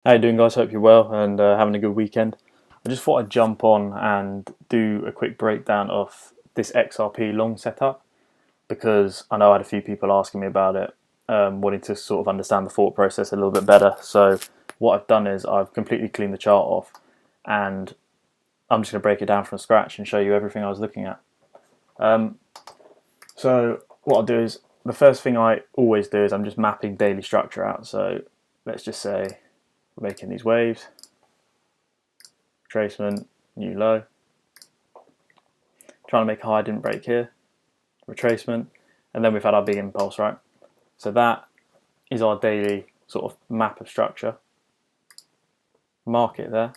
How you doing, guys? Hope you're well and having a good weekend. I just thought I'd jump on and do a quick breakdown of this XRP long setup because I know I had a few people asking me about it, wanting to sort of understand the thought process a little bit better. So what I've done is I've completely cleaned the chart off and I'm just going to break it down from scratch and show you everything I was looking at. So what I'll do is, the first thing I always do is I'm just mapping daily structure out. So let's just say we're making these waves, retracement, new low, trying to make a high, didn't break here, retracement, and then we've had our big impulse, right? So that is our daily sort of map of structure. Market there.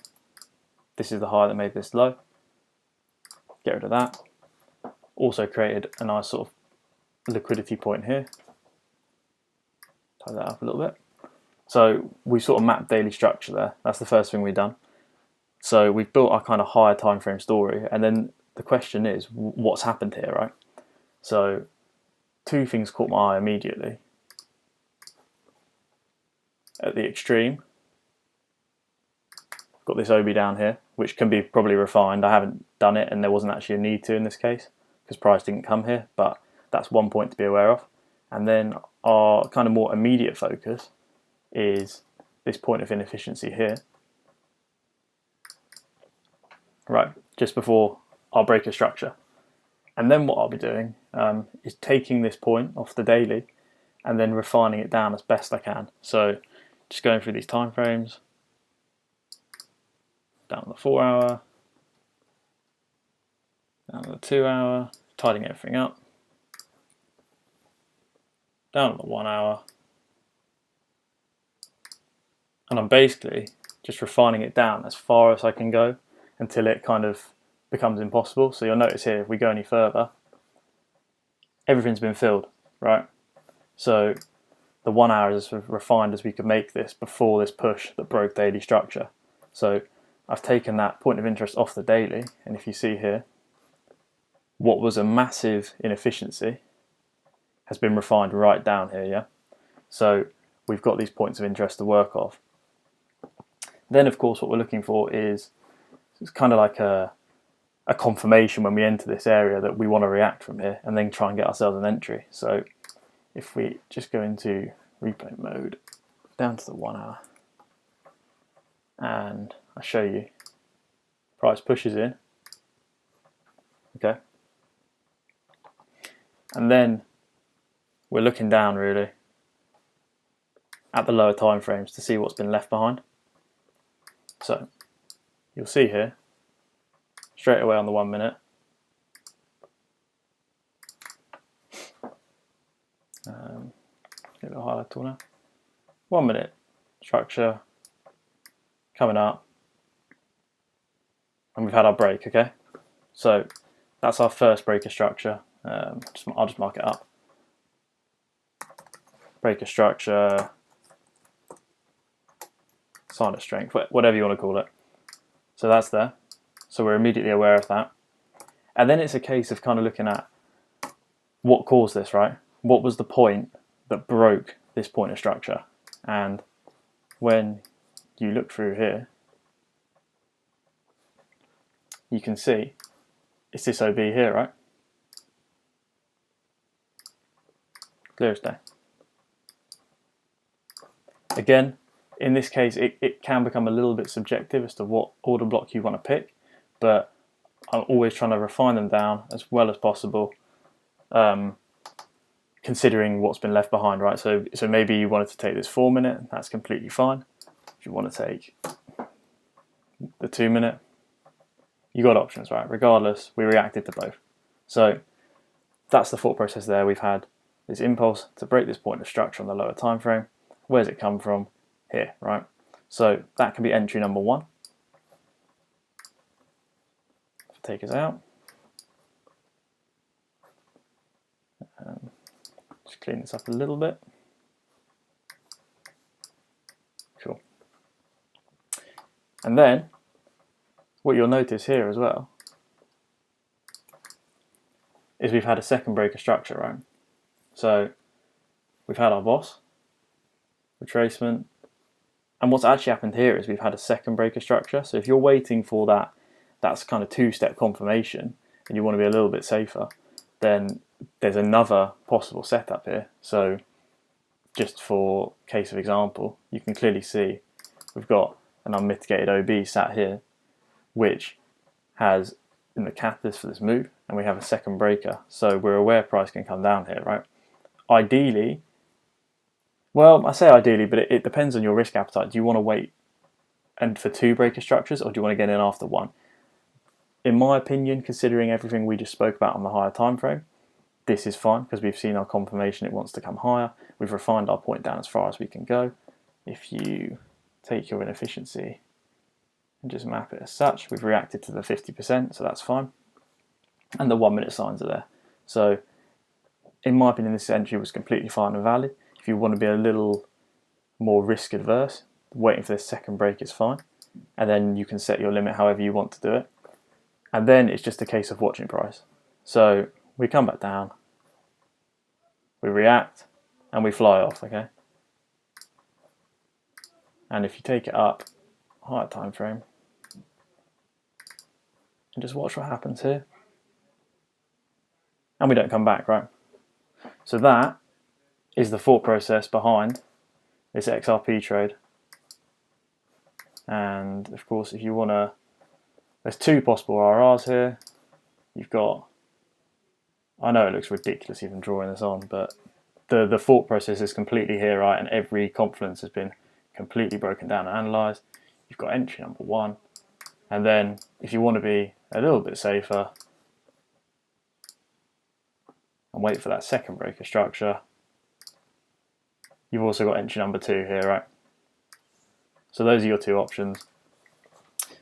This is the high that made this low. Get rid of that. Also created a nice sort of liquidity point here. Tie that up a little bit. So we sort of mapped daily structure there. That's the first thing we've done. So we've built our kind of higher time frame story, and then the question is, what's happened here, right? So two things caught my eye immediately. At the extreme, got this OB down here, which can be probably refined. I haven't done it, and there wasn't actually a need to in this case because price didn't come here, but that's one point to be aware of. And then our kind of more immediate focus is this point of inefficiency here, right, just before our breaker structure. And then what I'll be doing is taking this point off the daily and then refining it down as best I can. So just going through these time frames, down to the 4 hour, down to the 2 hour, tidying everything up, down to the 1 hour, and I'm basically just refining it down as far as I can go until it kind of becomes impossible. So you'll notice here, if we go any further, everything's been filled, right? So the 1 hour is as refined as we could make this before this push that broke daily structure. So I've taken that point of interest off the daily, and if you see here, what was a massive inefficiency has been refined right down here, yeah? So we've got these points of interest to work off. Then, of course, what we're looking for is it's kind of like a confirmation when we enter this area that we want to react from here and then try and get ourselves an entry. So if we just go into replay mode, down to the 1 hour, and I show you, price pushes in, okay? And then we're looking down really at the lower time frames to see what's been left behind. So you'll see here, straight away on the 1 minute, get a highlight tool now. 1 minute structure coming up, and we've had our break, okay? So that's our first breaker structure. I'll just mark it up. Breaker structure, sign of strength, whatever you want to call it. So that's there. So we're immediately aware of that. And then it's a case of kind of looking at what caused this, right? What was the point that broke this point of structure? And when you look through here, you can see it's this OB here, right? Clear as day. Again, in this case, it can become a little bit subjective as to what order block you want to pick, but I'm always trying to refine them down as well as possible, considering what's been left behind, right? So maybe you wanted to take this 4 minute, that's completely fine. If you want to take the 2 minute, you got options, right? Regardless, we reacted to both. So that's the thought process there. We've had this impulse to break this point of structure on the lower time frame. Where's it come from? Here, right? So that can be entry number 1. Take us out. Just clean this up a little bit. Cool. And then what you'll notice here as well is we've had a second breaker structure, right? So we've had our boss, retracement, And what's actually happened here is we've had a second breaker structure. So if you're waiting for that's kind of two-step confirmation and you want to be a little bit safer, then there's another possible setup here. So just for case of example, you can clearly see we've got an unmitigated OB sat here, which has in the catalyst for this move, and we have a second breaker. So we're aware price can come down here, right? Ideally, well, I say ideally, but it depends on your risk appetite. Do you want to wait and for two breaker structures, or do you want to get in after one? In my opinion, considering everything we just spoke about on the higher time frame, this is fine because we've seen our confirmation it wants to come higher. We've refined our point down as far as we can go. If you take your inefficiency and just map it as such, we've reacted to the 50%, so that's fine. And the 1 minute signs are there. So in my opinion, this entry was completely fine and valid. If you want to be a little more risk adverse, waiting for this second break is fine. And then you can set your limit however you want to do it. And then it's just a case of watching price. So we come back down, we react, and we fly off, okay? And if you take it up, higher time frame, and just watch what happens here. And we don't come back, right? So that is the thought process behind this XRP trade. And of course, if you want to, there's two possible RRs here. You've got, I know it looks ridiculous even drawing this on, but the thought process is completely here, right? And every confluence has been completely broken down and analysed. You've got entry number one. And then if you want to be a little bit safer and wait for that second breaker structure, you've also got entry number two here, right? So those are your two options.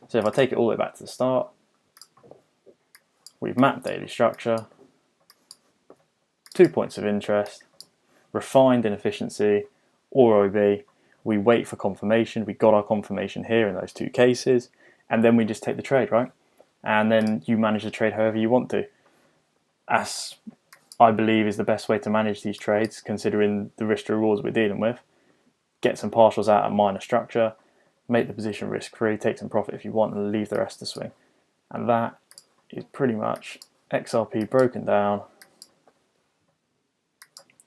So if I take it all the way back to the start, we've mapped daily structure, 2 points of interest, refined inefficiency or OB. We wait for confirmation. We got our confirmation here in those two cases, and then we just take the trade, right? And then you manage the trade however you want to. As I believe is the best way to manage these trades, considering the risk to rewards we're dealing with. Get some partials out at minor structure, make the position risk-free, take some profit if you want, and leave the rest to swing. And that is pretty much XRP broken down.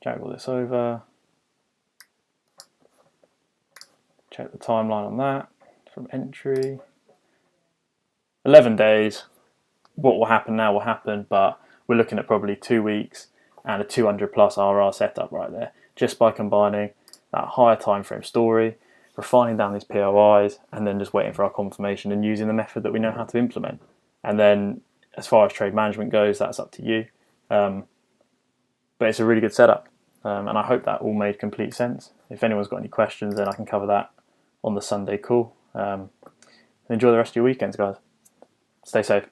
Jaggle this over. Check the timeline on that from entry. 11 days. What will happen now will happen, but we're looking at probably 2 weeks and a 200 plus RR setup right there, just by combining that higher time frame story, refining down these POIs, and then just waiting for our confirmation and using the method that we know how to implement. And then as far as trade management goes, that's up to you. But it's a really good setup. And I hope that all made complete sense. If anyone's got any questions, then I can cover that on the Sunday call. Enjoy the rest of your weekends, guys. Stay safe.